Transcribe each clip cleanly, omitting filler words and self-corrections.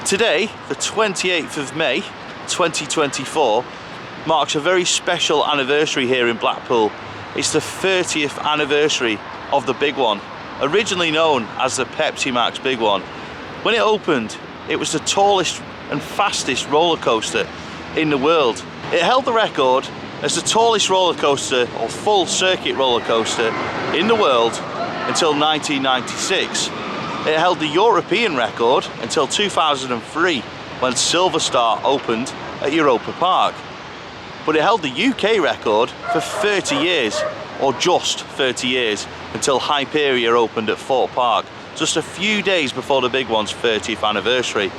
Today, the 28th of May 2024, marks a very special anniversary here in Blackpool. It's the 30th anniversary of the Big One, originally known as the Pepsi Max Big One. When it opened, it was the tallest and fastest roller coaster in the world. It held the record as the tallest roller coaster or full circuit roller coaster in the world until 1996. It held the European record until 2003 when Silver Star opened at Europa Park. But it held the UK record for 30 years, or just 30 years, until Hyperia opened at Fort Park, just a few days before the Big One's 30th anniversary.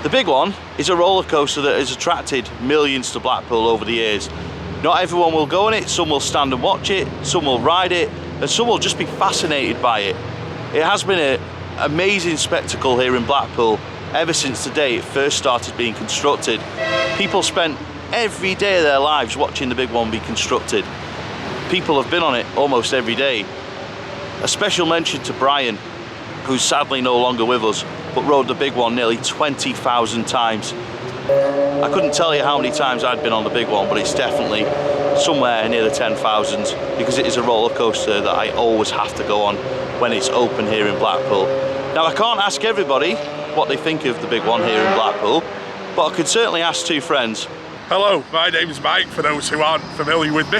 The Big One is a roller coaster that has attracted millions to Blackpool over the years. Not everyone will go on it, some will stand and watch it, some will ride it, and some will just be fascinated by it. It has been an amazing spectacle here in Blackpool ever since the day it first started being constructed. People spent every day of their lives watching the Big One be constructed. People have been on it almost every day. A special mention to Brian, who's sadly no longer with us, but rode the Big One nearly 20,000 times. I couldn't tell you how many times I'd been on the Big One, but it's definitely somewhere near the 10,000s, because it is a roller coaster that I always have to go on when it's open here in Blackpool. Now, I can't ask everybody what they think of the Big One here in Blackpool, but I could certainly ask two friends. Hello, my name's Mike, for those who aren't familiar with me.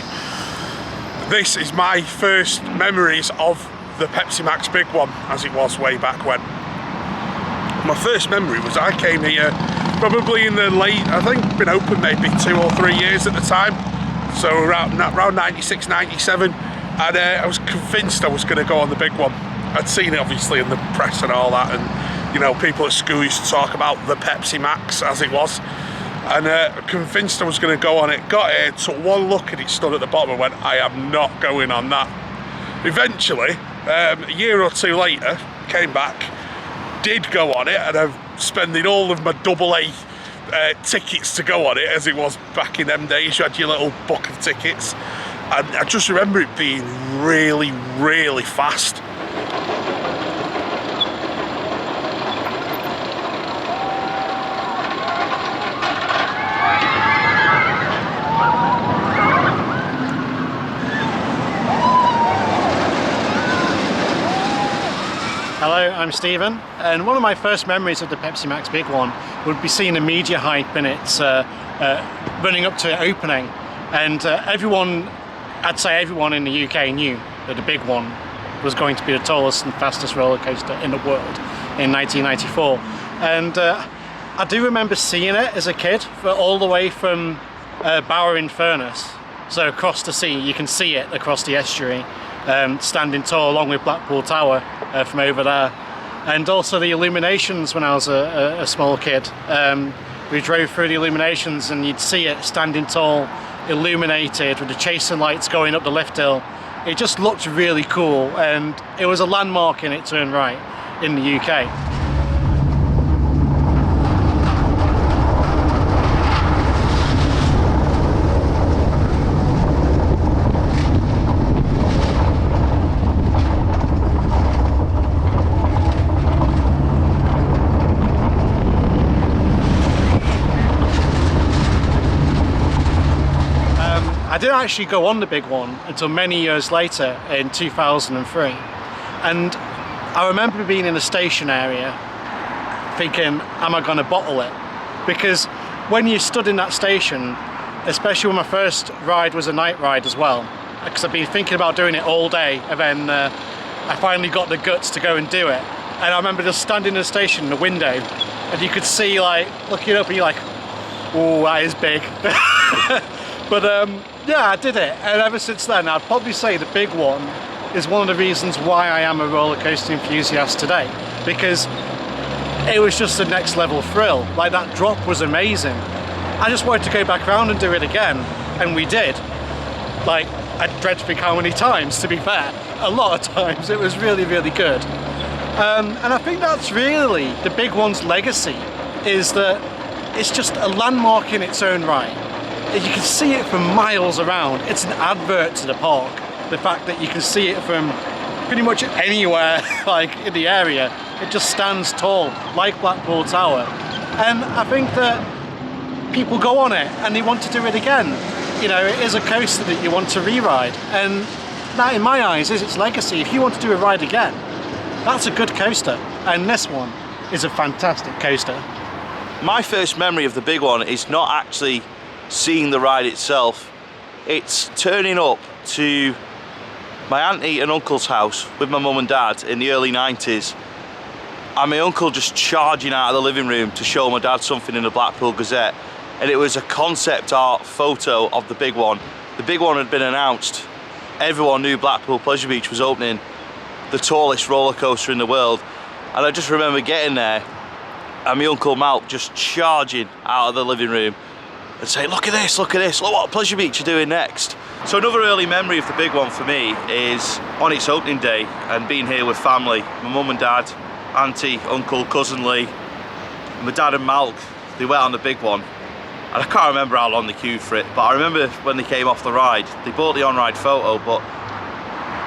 This is my first memories of the Pepsi Max Big One, as it was way back when. My first memory was I came here probably in the late, I think been open maybe 2 or 3 years at the time, so around 96, 97, and I was convinced I was going to go on the Big One. I'd seen it obviously in the press and all that, and you know, people at school used to talk about the Pepsi Max as it was, and convinced I was going to go on it. Got here, took one look and it stood at the bottom and went, I am not going on that. Eventually, a year or two later, came back, did go on it, and I'm spending all of my AA tickets to go on it, as it was back in them days. You had your little book of tickets, and I just remember it being really, really fast. Hello, I'm Stephen, and one of my first memories of the Pepsi Max Big One would be seeing the media hype in its running up to it opening, and everyone, I'd say everyone in the UK knew that the Big One was going to be the tallest and fastest roller coaster in the world in 1994. And I do remember seeing it as a kid, all the way from Bower-in-Furness, so across the sea. You can see it across the estuary, standing tall along with Blackpool Tower from over there, and also the illuminations when I was a small kid. We drove through the illuminations and you'd see it standing tall, illuminated with the chasing lights going up the lift hill. It just looked really cool, and it was a landmark in its own right in the UK. I didn't actually go on the Big One until many years later in 2003, and I remember being in the station area thinking, am I going to bottle it? Because when you stood in that station, especially when my first ride was a night ride as well, because I've been thinking about doing it all day, and then I finally got the guts to go and do it. And I remember just standing in the station in the window, and you could see, like, looking up and you're like, oh, that is big. But yeah, I did it, and ever since then I'd probably say the Big One is one of the reasons why I am a roller coaster enthusiast today, because it was just the next level thrill. Like, that drop was amazing. I just wanted to go back around and do it again, and we did. Like, I dread to think how many times, to be fair. A lot of times. It was really, really good. And I think that's really the Big One's legacy, is that it's just a landmark in its own right. You can see it from miles around. It's an advert to the park. The fact that you can see it from pretty much anywhere, like in the area, It just stands tall, like Blackpool Tower. And I think that people go on it and they want to do it again. You know, it is a coaster that you want to re-ride. And that, in my eyes, is its legacy. If you want to do a ride again, that's a good coaster. And this one is a fantastic coaster. My first memory of the big one is not actually seeing the ride itself. It's turning up to my auntie and uncle's house with my mum and dad in the early 90s, and my uncle just charging out of the living room to show my dad something in the Blackpool Gazette, and it was a concept art photo of the big one. The big one had been announced. Everyone knew Blackpool Pleasure Beach was opening the tallest roller coaster in the world, and I just remember getting there and my uncle Malk just charging out of the living room and saying, look at this, look what Pleasure Beach are doing next. So another early memory of the big one for me is on its opening day and being here with family. My mum and dad, auntie, uncle, cousin Lee, my dad and Malk, they went on the big one. And I can't remember how long they queued for it, but I remember when they came off the ride, they bought the on-ride photo, but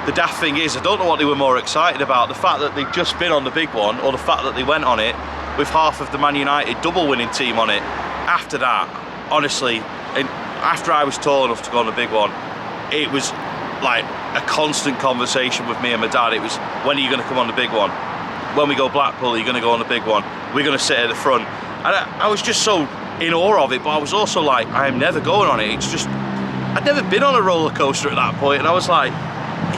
the daft thing is, I don't know what they were more excited about, the fact that they'd just been on the big one, or the fact that they went on it with half of the Man United double winning team on it. After that, honestly, after I was tall enough to go on the big one, it was like a constant conversation with me and my dad. It was, when are you going to come on the big one? When we go Blackpool, are you going to go on the big one? We're going to sit at the front. And I was just so in awe of it, but I was also like, I am never going on it. It's just, I'd never been on a roller coaster at that point, and I was like,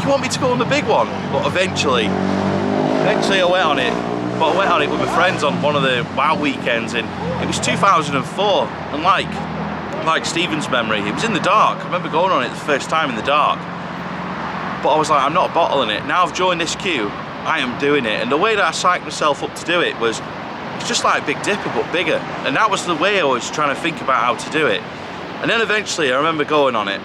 you want me to go on the big one? But eventually I went on it. But I went on it with my friends on one of the WOW weekends, and it was 2004, and like Stephen's memory, it was in the dark. I remember going on it the first time in the dark, but I was like, I'm not bottling it. Now I've joined this queue, I am doing it. And the way that I psyched myself up to do it was, it's just like Big Dipper but bigger, and that was the way I was trying to think about how to do it. And then eventually I remember going on it,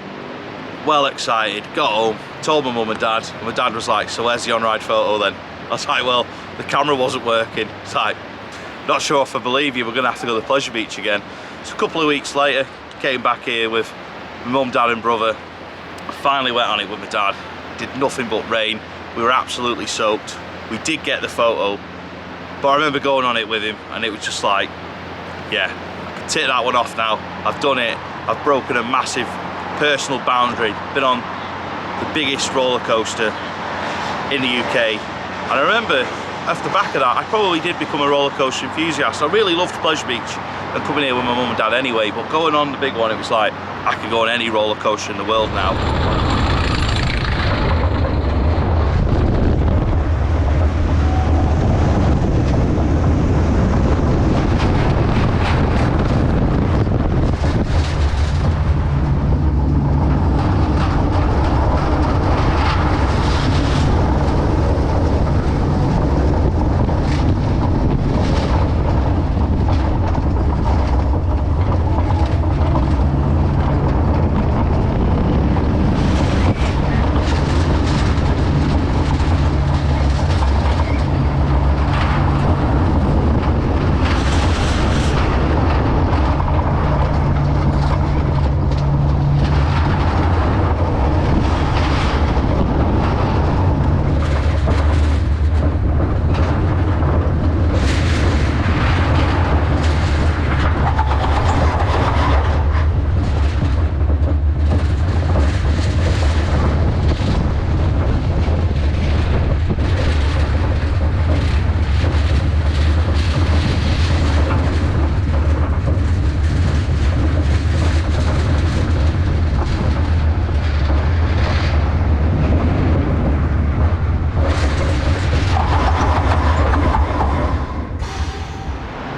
well excited, got home, told my mum and dad was like, so where's the on-ride photo then? I was like, well, the camera wasn't working. It's like, not sure if I believe you, we're gonna have to go to Pleasure Beach again. So a couple of weeks later, came back here with my mum, dad and brother. I finally went on it with my dad. Did nothing but rain. We were absolutely soaked. We did get the photo, but I remember going on it with him, and it was just like, yeah, I can tick that one off now. I've done it. I've broken a massive personal boundary. Been on the biggest roller coaster in the UK. And I remember, off the back of that, I probably did become a roller coaster enthusiast. I really loved Pleasure Beach and coming here with my mum and dad anyway, but going on the big one, it was like, I could go on any roller coaster in the world now.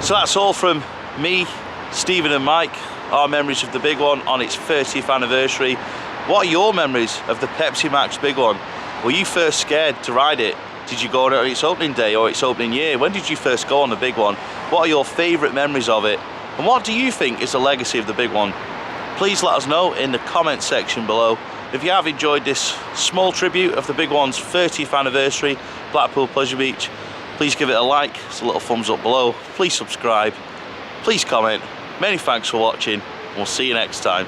So that's all from me, Stephen and Mike, our memories of the big one on its 30th anniversary. What are your memories of the Pepsi Max Big One? Were you first scared to ride it? Did you go on it on its opening day or its opening year? When did you first go on the big one? What are your favourite memories of it? And what do you think is the legacy of the big one? Please let us know in the comment section below. If you have enjoyed this small tribute of the big one's 30th anniversary, Blackpool Pleasure Beach, please give it a like, it's a little thumbs up below. Please subscribe, please comment. Many thanks for watching, and we'll see you next time.